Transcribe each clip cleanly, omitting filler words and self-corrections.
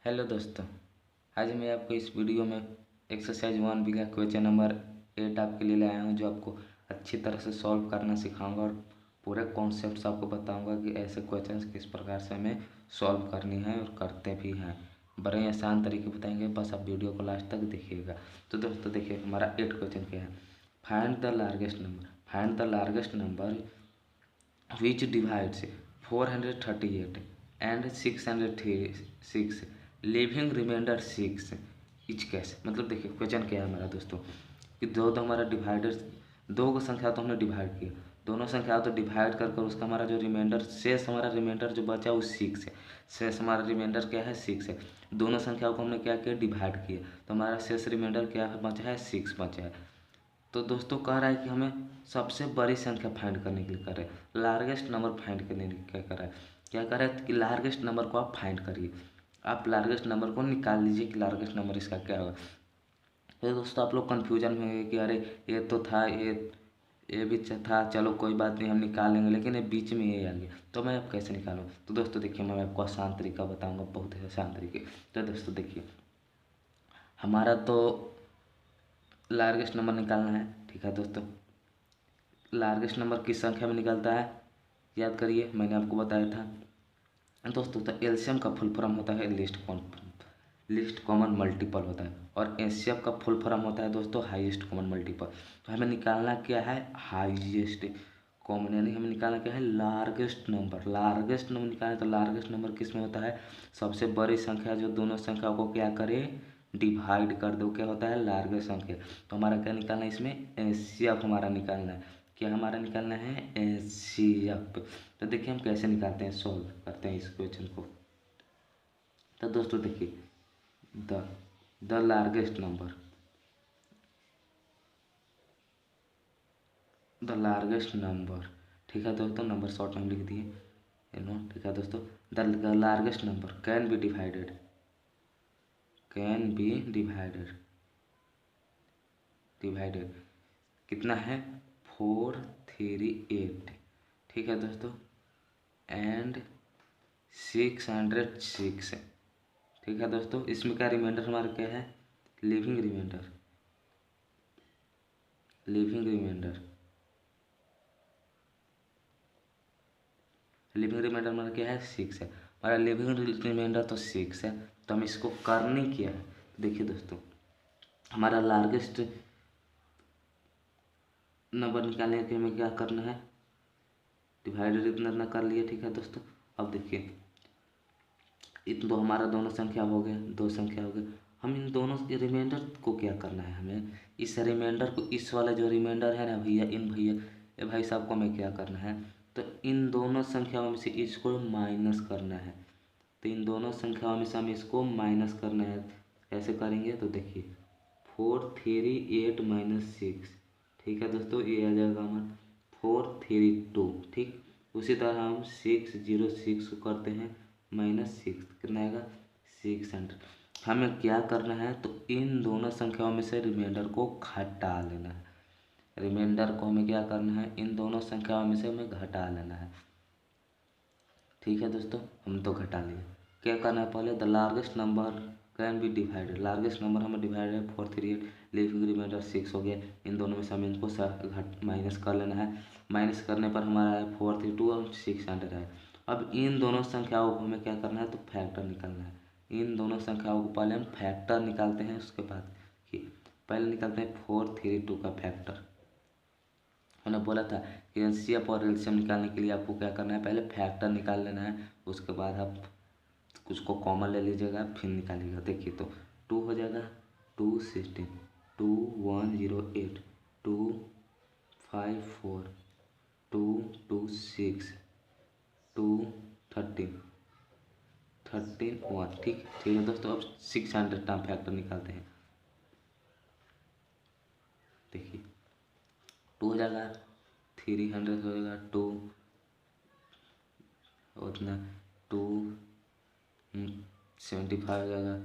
Hello दोस्तों, आज मैं आपको इस वीडियो में एक्सरसाइज 1B का क्वेश्चन नंबर 8 आपके लिए लाया हूं, जो आपको अच्छी तरह से सॉल्व करना सिखाऊंगा और पूरे कॉन्सेप्ट्स आपको बताऊंगा कि ऐसे क्वेश्चंस किस प्रकार से हमें सॉल्व करनी है और करते भी हैं। बड़े ही आसान तरीके बताएंगे, बस आप वीडियो को लास्ट तक देखिएगा। तो दोस्तों देखिए, हमारा 8 क्वेश्चन क्या है। Find the largest number which divides 438 and 606 leaving remainder 6 each case. मतलब देखिए क्वेश्चन क्या है हमारा दोस्तों कि दो हमारा डिवाइडर, दो को संख्या तो हमने डिवाइड किया, दोनों संख्या तो डिवाइड कर उसका हमारा जो रिमाइंडर शेष हमारा रिमाइंडर जो बचा वो 6 है। शेष हमारा रिमाइंडर क्या है 6 है। दोनों संख्याओं को हमने क्या किया डिवाइड किया, तो हमारा शेष रिमाइंडर क्या है बचा है 6 बचा है। तो दोस्तों कह रहा है कि हमें सबसे बड़ी संख्या फाइंड करने के लिए कर रहे हैं, लार्जेस्ट नंबर फाइंड करने के लिए क्या कर रहा है, कि लार्जेस्ट नंबर को आप फाइंड करिए, आप लार्जेस्ट नंबर को निकाल लीजिए कि लार्जेस्ट नंबर इसका क्या होगा। तो दोस्तों आप लोग कन्फ्यूजन में होंगे कि अरे ये तो था, ये भी था, चलो कोई बात नहीं हम निकाल लेंगे, लेकिन ये बीच में ये आ गया तो मैं अब कैसे निकालूँ। तो दोस्तों देखिए, मैं आपको आसान तरीका बताऊँगा, बहुत ही आसान तरीके। तो दोस्तों देखिए, हमारा तो लार्जेस्ट नंबर निकालना है, ठीक है दोस्तों। लार्जेस्ट नंबर किस संख्या में निकलता है याद करिए, मैंने आपको बताया था दोस्तों। तो एलसीएम का फुल फॉर्म होता है लिस्ट कॉमन मल्टीपल होता है, और एचसीएफ का फुल फॉर्म होता है दोस्तों हाईएस्ट कॉमन मल्टीपल। तो हमें निकालना क्या है हाईएस्ट कॉमन, यानी हमें निकालना क्या है लार्जेस्ट नंबर निकालना। तो लार्जेस्ट नंबर किस में होता है, सबसे बड़ी संख्या जो दोनों संख्याओं को क्या करे डिवाइड कर दो, क्या होता है लार्जेस्ट संख्या। तो हमारा क्या निकालना है इसमें एचसीएफ हमारा निकालना है, क्या हमारा निकालना है एचसीएफ। तो देखिए हम कैसे निकालते हैं, सॉल्व करते हैं इस क्वेश्चन को। तो दोस्तों देखिए, द लार्जेस्ट नंबर ठीक है दोस्तों, नंबर शॉर्ट में लिख दिए ठीक है दोस्तों। The largest number can be divided कितना है 438, ठीक है दोस्तों, एंड 606, ठीक है दोस्तों। इसमें क्या रिमाइंडर हमारा क्या है लिविंग रिमाइंडर हमारा क्या है 6 है, हमारा लिविंग रिमाइंडर तो 6 है। तो हम इसको करने क्या है, देखिए दोस्तों, हमारा लार्जेस्ट नंबर निकालने के हमें क्या करना है डिवाइडेड इतना कर लिया, ठीक है दोस्तों। अब देखिए इन दो हमारा दोनों संख्या हो गए, दो संख्या हो गए, हम इन दोनों रिमाइंडर को क्या करना है, हमें इस रिमाइंडर को, इस वाला जो रिमाइंडर है ना भैया, इन भैया ये भाई साहब को हमें क्या करना है, तो इन दोनों संख्याओं में से इसको माइनस करना है। तो इन दोनों संख्याओं में से हमें इसको माइनस करना है, कैसे करेंगे तो देखिए 438 - 6, ठीक है दोस्तों, ये आ जाएगा हमारा 432, ठीक। उसी तरह हम 606 को करते हैं -6, कितना आएगा 600। हमें क्या करना है, तो इन दोनों संख्याओं में से रिमाइंडर को घटा लेना है, रिमाइंडर को हमें क्या करना है इन दोनों संख्याओं में से हमें घटा लेना है, ठीक है दोस्तों। हम तो घटा लिए, क्या करना है पहले the largest number can be divided, largest number हमें डिवाइड है 438, लिविंग रिमाइंडर 6 हो गया, इन दोनों में से हमें इनको घट माइनस कर लेना है। माइनस करने पर हमारा है 432 और 600 है। अब इन दोनों संख्याओं को हमें क्या करना है, तो फैक्टर निकालना है। इन दोनों संख्याओं को पहले हम फैक्टर निकालते हैं, उसके बाद पहले निकालते हैं 432 का फैक्टर। मैंने बोला था कि एलसीएम और एलसीएम निकालने के लिए आपको क्या करना है, पहले फैक्टर निकाल लेना है, उसके बाद आप उसको कॉमन ले लीजिएगा फिर निकालिएगा। देखिए तो 2 हो जाएगा 216, 2108, 254, 226, 213, 1, ठीक है दोस्तों। अब 600 टाइम फैक्टर निकालते हैं, देखिए 2 हो जाएगा 300 हो जाएगा 2 उतना 275 हो जाएगा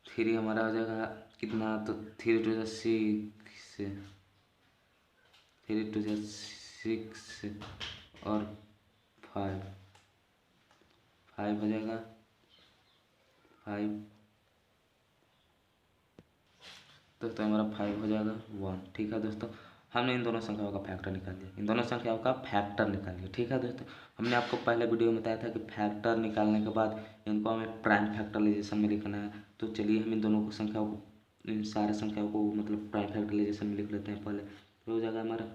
3 हमारा हो जाएगा कितना, तो 3 टू 6, 3 टू 6 और 5, 5 हो जाएगा 5। दोस्तों हमारा 5 हो जाएगा 1। ठीक है दोस्तों, हमने इन दोनों संख्याओं का फैक्टर निकाल लिया, इन दोनों संख्याओं का फैक्टर निकाल लिया। ठीक है दोस्तों, हमने आपको पहले वीडियो में बताया था कि फैक्टर निकालने के बाद इनको हमें प्राइम फैक्टराइजेशन में लिखना है। तो चलिए हम इन दोनों को संख्याओं को, इन सारे संख्याओं को मतलब प्राइम फैक्टराइजेशन में लिख लेते हैं पहले। तो हो जाएगा हमारा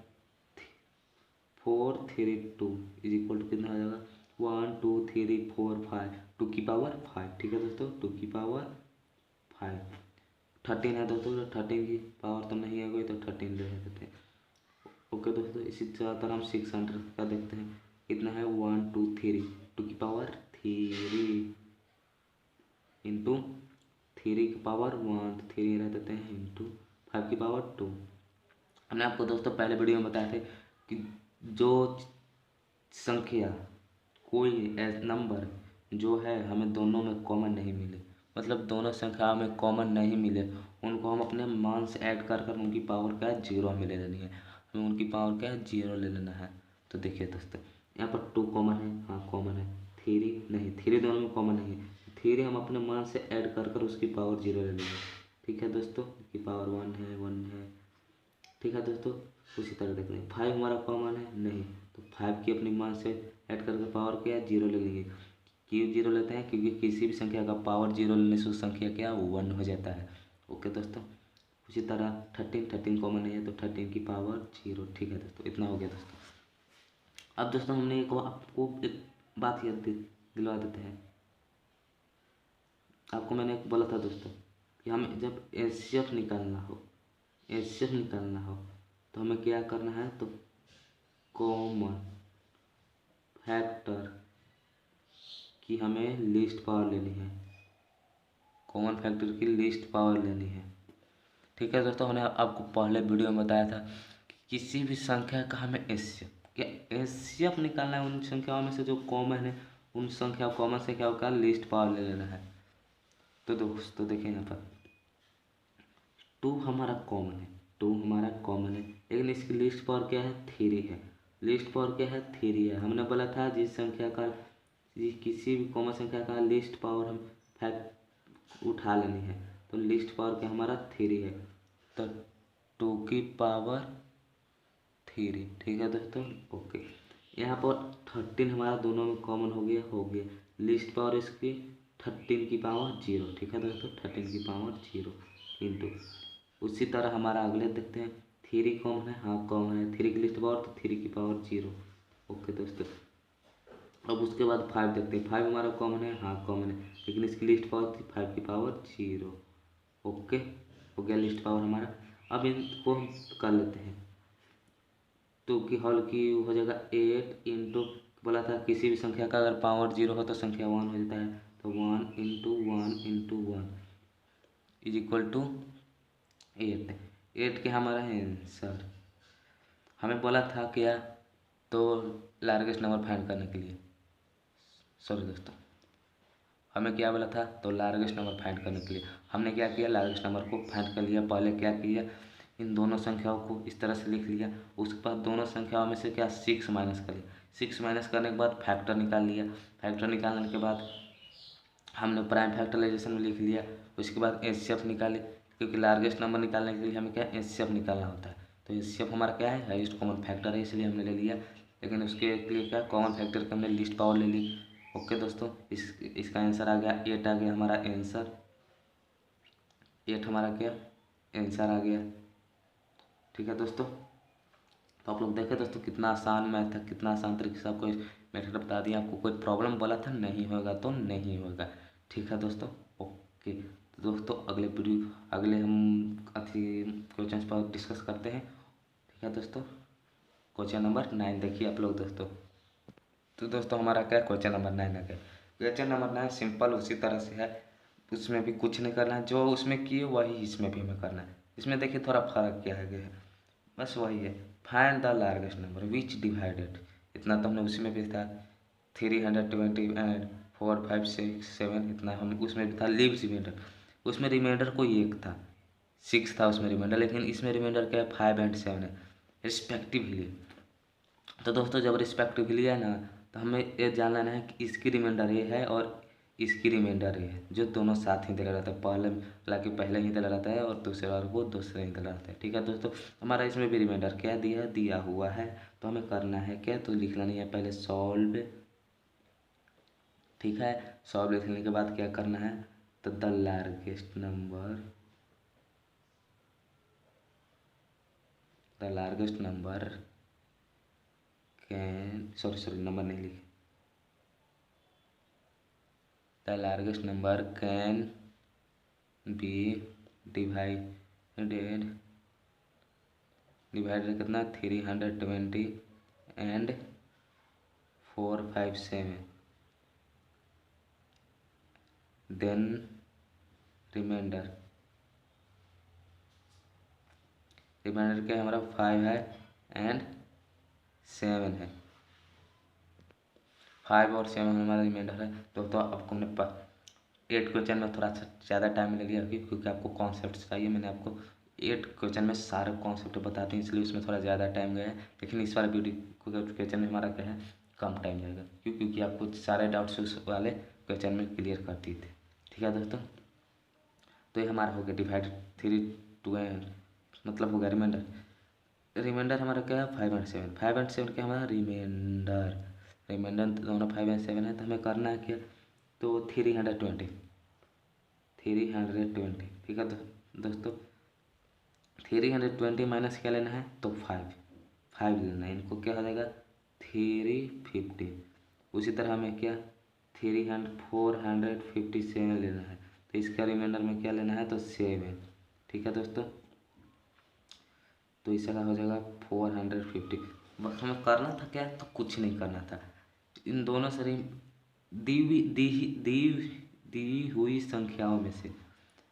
4 3 2 इज इक्वल टू कितना हो जाएगा 1 2 3 4 5 2 की पावर 5। ठीक है दोस्तों, 2 की पावर 5। 13 है दोस्तों, तो 13 की पावर तो नहीं है कोई, तो 13 ले देते हैं। ओके दोस्तों, इसी तरह हम 600 का देखते हैं कितना है 1 2 3 2 की पावर 3 इंटू 3 की पावर 1 तो 3 रह देते हैं इंटू 5 की पावर 2। हमने आपको दोस्तों पहले वीडियो में बताया थे कि जो संख्या कोई नंबर जो है हमें दोनों में कॉमन नहीं मिले, मतलब दोनों संख्या में कॉमन नहीं मिले, उनको हम अपने मान से ऐड कर कर उनकी पावर क्या है 0 हमें ले लेनी है, हमें उनकी पावर क्या है 0 ले लेना है। तो देखिए दोस्तों, यहाँ पर 2 कॉमन है, हाँ कॉमन है, 3 नहीं, 3 दोनों में कॉमन नहीं है, 3 हम अपने मान से ऐड कर कर उसकी पावर 0 ले लेंगे। ठीक है दोस्तों, की पावर 1 है 1 है। ठीक है दोस्तों, उसी तरह देख लेंगे 5 हमारा कॉमन है नहीं, तो 5 की अपनी मान से ऐड करके पावर क्या है 0 ले लेंगे। क्यों 0 लेते हैं, क्योंकि किसी भी संख्या का पावर 0 लेने से उस संख्या क्या 1 हो जाता है। ओके दोस्तों, उसी तरह 13 कॉमन नहीं है, तो 13 की पावर 0। ठीक है दोस्तों, इतना हो गया दोस्तों। अब दोस्तों हमने आपको एक बात याद दिलवा देते हैं। आपको मैंने एक बोला था दोस्तों कि हमें जब एचसीएफ निकालना हो, एचसीएफ निकालना हो तो हमें क्या करना है, तो कॉमन फैक्टर की हमें लिस्ट पावर लेनी है, कॉमन फैक्टर की लिस्ट पावर लेनी है। ठीक है दोस्तों, मैंने आपको पहले वीडियो में बताया था कि किसी भी संख्या का हमें एचसीएफ निकालना है, उन संख्याओं में से जो कॉमन है उन संख्या कॉमन संख्याओं का लिस्ट पावर ले लेना है। तो दोस्तों देखिए यहाँ पर 2 हमारा कॉमन है, 2 हमारा कॉमन है, लेकिन इसकी लिस्ट पावर क्या है 3 है, लिस्ट पावर क्या है 3 है। हमने बोला था जिस संख्या का किसी भी कॉमन संख्या का लिस्ट पावर हम फैक्ट उठा लेनी है, तो लिस्ट पावर क्या हमारा 3 है, तो 2 की पावर 3। ठीक है दोस्तों, ओके। यहाँ पर 13 हमारा दोनों में कॉमन हो गया, लिस्ट पावर इसकी 13 की पावर 0। ठीक है दोस्तों, 13 की पावर 0 इंटू, उसी तरह हमारा अगले देखते हैं 3 कॉमन है, हाँ कॉमन है, 3 की लिस्ट पावर तो 3 की पावर 0। ओके दोस्तों, अब उसके बाद 5 देखते हैं, 5 हमारा कॉमन है, हाँ कॉमन है, लेकिन इसकी लिस्ट पावर थी 5 की पावर 0। ओके, हो गया लिस्ट पावर हमारा। अब इनको हम कर लेते हैं, 2 की होल की हो जाएगा 8 इंटू, बोला था किसी भी संख्या का अगर पावर 0 हो तो संख्या 1 हो जाता है, तो 1 into 1 into 1 is equal to 8। 8 के हमारा आंसर, हमें बोला था क्या, तो लार्जेस्ट नंबर फाइंड करने के लिए, सॉरी दोस्तों, हमें क्या बोला था, तो लार्जेस्ट नंबर फाइंड करने के लिए हमने क्या किया, लार्जेस्ट नंबर को फाइंड कर लिया। पहले क्या किया, इन दोनों संख्याओं को इस तरह से लिख लिया, उसके बाद दोनों संख्याओं में से क्या 6 माइनस कर लिया, 6 माइनस करने के बाद फैक्टर निकाल लिया, फैक्टर निकालने के बाद हमने प्राइम फैक्टराइजेशन में लिख लिया, उसके बाद एचसीएफ निकाले, क्योंकि लार्जेस्ट नंबर निकालने के लिए हमें क्या एचसीएफ निकालना होता है, तो एचसीएफ हमारा क्या है हाईएस्ट कॉमन फैक्टर है, इसलिए हमने ले लिया। लेकिन उसके लिए क्या कॉमन फैक्टर की हमने लिस्ट पावर ले ली। ओके दोस्तों, इसका आंसर आ गया 8 आ गया हमारा आंसर, 8 हमारा क्या आंसर आ गया। ठीक है दोस्तों, तो आप लोग देखें दोस्तों कितना आसान मैथ है, कितना आसान तरीके से आपको मेथड बता दिया। आपको कोई प्रॉब्लम बोला था नहीं होगा तो नहीं होगा। ठीक है दोस्तों, ओके। तो दोस्तों अगले हम क्वेश्चन पर डिस्कस करते हैं। ठीक है दोस्तों, क्वेश्चन नंबर 9 देखिए आप लोग दोस्तों। तो दोस्तों हमारा क्या क्वेश्चन नंबर 9 आ गया। क्वेश्चन नंबर 9 सिंपल उसी तरह से है, उसमें भी कुछ नहीं करना है, जो उसमें किए वही इसमें भी हमें करना है। इसमें देखिए थोड़ा फर्क क्या है, बस वही है, find the largest number which divided, इतना तो हमने उसी में भी था 320 एंड 4 5 6 7, इतना हम उसमें भी था। लीव्स रिमाइंडर, उसमें रिमाइंडर कोई एक था, 6 था उसमें रिमाइंडर, लेकिन इसमें रिमाइंडर क्या है 5 एंड 7 है रिस्पेक्टिवली। तो दोस्तों जब रिस्पेक्टिवली है ना, तो हमें ये जान लेना है कि इसकी रिमाइंडर ये है और इसकी रिमाइंडर ये है, जो दोनों साथ ही दिला रहता है। पहले हालांकि पहले ही दिला रहता है और दूसरे बार को दूसरे ही दिला रहता है। ठीक है दोस्तों, हमारा इसमें भी रिमाइंडर क्या दिया हुआ है। तो हमें करना है क्या, तो लिख लेना है पहले सॉल्व। ठीक है, सॉल्व लिखने के बाद क्या करना है, तो the largest number can sorry number नहीं लिखे, the largest number can be divided कितना 320 एंड 457, देन रिमाइंडर क्या है हमारा 5 है एंड 7 है। 5 और 7 हमारा रिमाइंडर है। तो आपको हमने 8 क्वेश्चन में थोड़ा ज़्यादा टाइम मिलेगा अभी, क्योंकि आपको कॉन्सेप्ट चाहिए। मैंने आपको 8 क्वेश्चन में सारे कॉन्सेप्ट बताते हैं, इसलिए उसमें थोड़ा ज़्यादा टाइम गया है। लेकिन इस वाले वीडियो क्वेश्चन में हमारा क्या है, कम टाइम जाएगा, क्योंकि आपको सारे डाउट्स उस वाले क्वेश्चन में क्लियर करती थे। ठीक है दोस्तों, तो ये हमारा हो गया डिवाइड 3 2 मतलब हो गया रिमाइंडर हमारा क्या है 5 और 7। 5 और 7 क्या हमारा रिमाइंडर दोनों 5 और 7 है। तो हमें करना है क्या, तो 320। ठीक है दोस्तों, 320 माइनस क्या लेना है, तो 5 लेना है। इनको क्या हो जाएगा 350। उसी तरह हमें क्या 457 लेना है। तो इसका रिमाइंडर में क्या लेना है, तो 7। ठीक है दोस्तों, तो इसका हो जाएगा 450। बस हमें करना था क्या, तो कुछ नहीं करना था। इन दोनों से दी हुई संख्याओं में से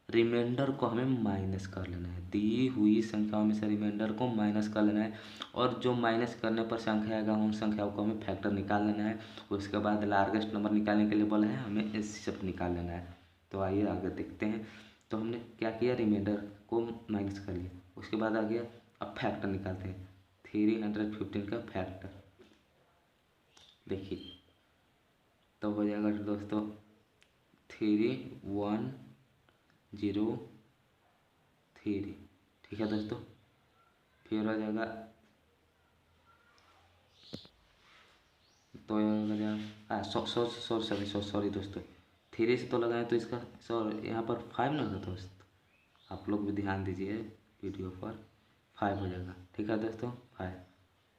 रिमाइंडर को हमें माइनस कर लेना है। दी हुई संख्याओं में से रिमाइंडर को माइनस कर लेना है, और जो माइनस करने पर संख्या आएगा उन संख्याओं को हमें फैक्टर निकाल लेना है। उसके बाद लार्जेस्ट नंबर निकालने के लिए बोला है हमें एचसीएफ निकाल लेना है। तो आइए आगे देखते हैं। तो हमने क्या किया, रिमाइंडर को माइनस कर लिया। उसके बाद आ गया, अब फैक्टर निकालते हैं। 315 का फैक्टर देखिए, तो हो जाएगा दोस्तों 3103। ठीक है दोस्तों, फिर हो जाएगा तो सॉरी दोस्तों, 3 से तो लगाए तो इसका यहाँ पर 5 ना होगा दोस्त, आप लोग भी ध्यान दीजिए वीडियो पर। 5 हो जाएगा। ठीक है दोस्तों, 5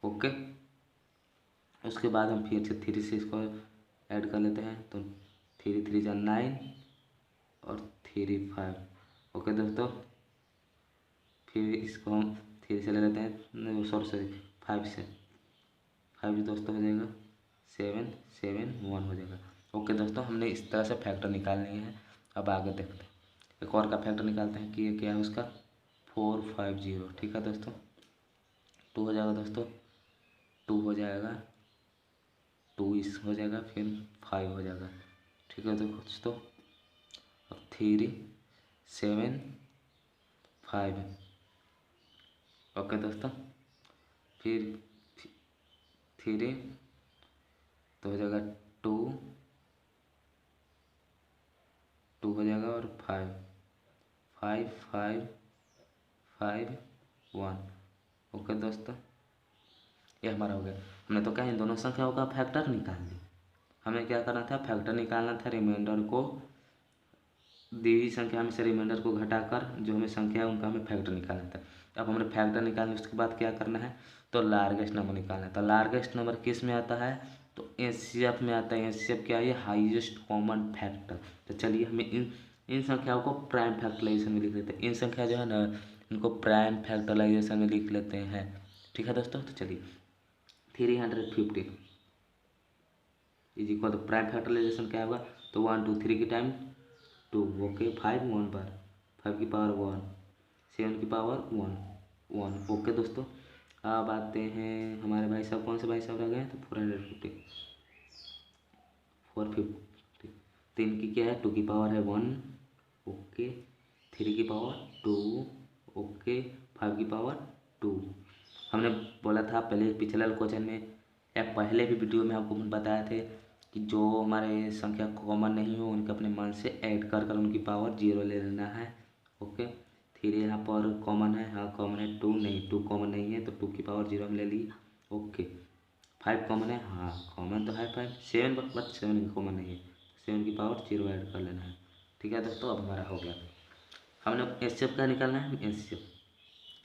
ओके। उसके बाद हम फिर से 3 से इसको ऐड कर लेते हैं, तो 3 3 जा 9 और 3 5। ओके दोस्तों, फिर इसको हम 3 से ले लेते हैं, सॉरी 5 से। 5 दोस्तों हो जाएगा 7 7 1 हो जाएगा। ओके दोस्तों, हमने इस तरह से फैक्टर निकाल लिए हैं। अब आगे देखते हैं, एक और का फैक्टर निकालते हैं कि ये क्या है उसका 450। ठीक है दोस्तों, 2 हो जाएगा दोस्तों, 2 हो जाएगा, 2 इस हो जाएगा, फिर 5 हो जाएगा। ठीक है दोस्तों, अब 3 7 5। ओके दोस्तों, फिर 3 तो हो जाएगा 2 हो जाएगा, और 5 5 5 5 1। ओके दोस्तों, ये हमारा हो गया। हमने तो क्या इन दोनों संख्याओं का फैक्टर निकाल लिया। हमें क्या करना था, फैक्टर निकालना था, रिमाइंडर को दी हुई संख्या में से रिमाइंडर को घटाकर जो हमें संख्या है उनका हमें फैक्टर निकालना था। अब हमने फैक्टर निकालना, उसके बाद क्या करना है, तो लार्जेस्ट नंबर निकालना है। तो लार्जेस्ट नंबर किस में आता है, तो एचसीएफ में आता है। एचसीएफ क्या है, हाईएस्ट कॉमन फैक्टर। तो चलिए हमें इन संख्याओं को प्राइम फैक्टराइजेशन में लिख लेते हैं। इन संख्या जो है ना, इनको प्राइम फैक्टराइजेशन में लिख लेते हैं। ठीक है दोस्तों, तो चलिए 350 is equal to prime factorization क्या होगा, तो 1 2 3 की टाइम 2। ओके, 5 1 बार, 5 की पावर 1, 7 की पावर 1। ओके दोस्तों, अब आते हैं हमारे भाई साहब, कौन से भाई साहब रह गए, तो 450। 3 की क्या है, 2 की पावर है 1। ओके, 3 की पावर 2। ओके, 5 की पावर 2। हमने बोला था पहले पिछले क्वेश्चन में या पहले भी वीडियो में आपको बताया थे कि जो हमारे संख्या कॉमन नहीं हो उनके अपने मान से ऐड कर कर उनकी पावर 0 ले लेना है। ओके, फिर यहाँ पर कॉमन है, हाँ कॉमन है 2, नहीं 2 कॉमन नहीं है तो 2 की पावर 0 हम ले लिए। ओके, 5 कॉमन है, हाँ कॉमन तो है 5, 7 बट 7 कॉमन नहीं है, 7 की पावर 0 ऐड कर लेना है। ठीक है दोस्तों, अब हमारा हो गया। हमने एचसीएफ का निकालना है,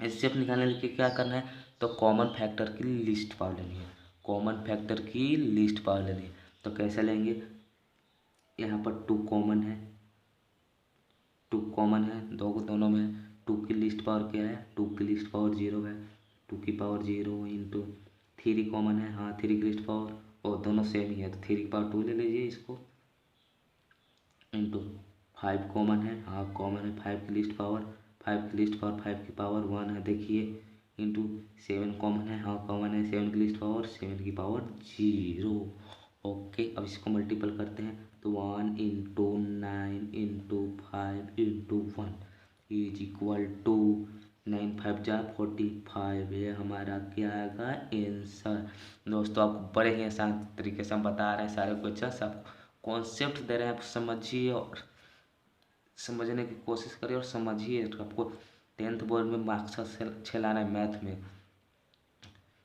एचसीएफ निकालने के लिए क्या करना है, तो कॉमन फैक्टर की लिस्ट पावर लेनी है, कॉमन फैक्टर की लिस्ट पावर लेनी है। तो कैसे लेंगे, यहाँ पर 2 कॉमन है, 2 कॉमन है, दोनों में 2 की लिस्ट पावर क्या है, 2 की लिस्ट पावर 0 है, 2 की पावर 0 इंटू 3 कॉमन है, हाँ 3 की लिस्ट पावर, और दोनों सेम ही है तो 3 की पावर 2 ले लीजिए इसको, इंटू 5 कॉमन है, हाँ कॉमन है 5 की लिस्ट पावर, 5 की लिस्ट पावर 5 की पावर 1 है देखिए, इंटू 7 कॉमन है, हाँ कॉमन है 7 की लिस्ट पावर 7 की पावर 0। ओके, अब इसको मल्टीपल करते हैं तो 1 into 9 into 5 into 1 is equal to 9 5 जा 45। ये हमारा क्या आएगा आंसर। दोस्तों आपको बड़े ही आसान तरीके से हम बता रहे हैं सारे क्वेश्चन, आप कॉन्सेप्ट दे रहे हैं, आप समझिए और समझने की कोशिश करिए और समझिए। तो आपको 10th बोर्ड में मार्क्स अच्छे लाना है मैथ में,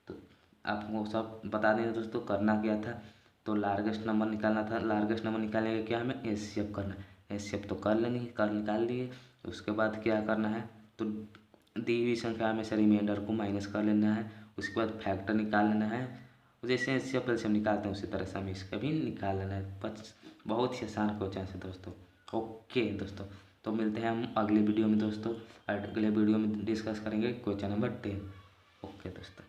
तो आपको सब बता दें दोस्तों। करना क्या था, तो लार्जेस्ट नंबर निकालना था, लार्जेस्ट नंबर निकालने का क्या हमें एचसीएफ करना है, एचसीएफ तो कर लेंगे, कर निकाल लिए। उसके बाद क्या करना है, तो दी हुई संख्या में से रिमाइंडर को माइनस कर लेना है, उसके बाद फैक्टर निकाल लेना है, जैसे एचसीएफ से हम निकालते हैं उसी तरह से हमें इसका भी निकाल लेना है। बस बहुत ही आसान क्वेश्चन है दोस्तों। ओके दोस्तों, तो मिलते हैं हम अगले वीडियो में दोस्तों, अगले वीडियो में डिस्कस करेंगे क्वेश्चन नंबर 10। ओके दोस्तों।